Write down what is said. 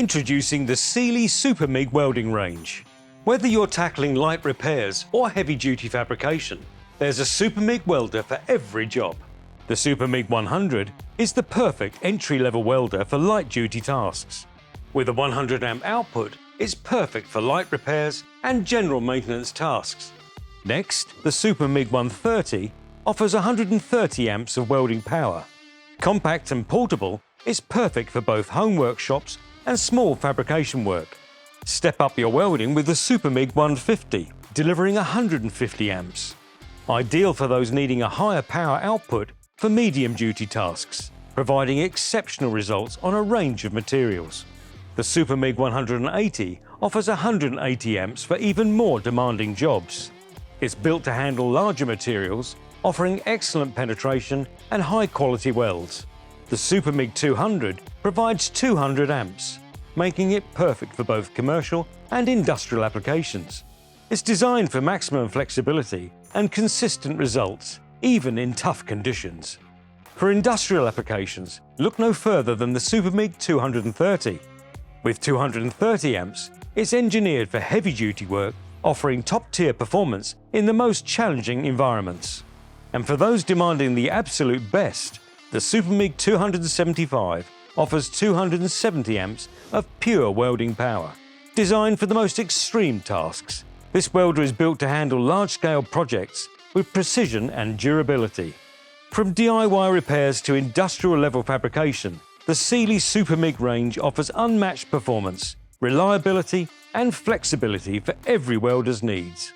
Introducing the Sealey SUPERMIG welding range. Whether you're tackling light repairs or heavy-duty fabrication, there's a SUPERMIG welder for every job. The SUPERMIG 100 is the perfect entry-level welder for light-duty tasks. With a 100 amp output, it's perfect for light repairs and general maintenance tasks. Next, the SUPERMIG 130 offers 130 amps of welding power. Compact and portable, it's perfect for both home workshops and small fabrication work. Step up your welding with the SUPERMIG 150, delivering 150 amps. Ideal for those needing a higher power output for medium-duty tasks, providing exceptional results on a range of materials. The SUPERMIG 180 offers 180 amps for even more demanding jobs. It's built to handle larger materials, offering excellent penetration and high-quality welds. The SUPERMIG 200 provides 200 amps, making it perfect for both commercial and industrial applications. It's designed for maximum flexibility and consistent results, even in tough conditions. For industrial applications, look no further than the SUPERMIG 230. With 230 amps, it's engineered for heavy-duty work, offering top-tier performance in the most challenging environments. And for those demanding the absolute best, the SUPERMIG 275 offers 270 amps of pure welding power. Designed for the most extreme tasks, this welder is built to handle large-scale projects with precision and durability. From DIY repairs to industrial-level fabrication, the Sealey SUPERMIG range offers unmatched performance, reliability and flexibility for every welder's needs.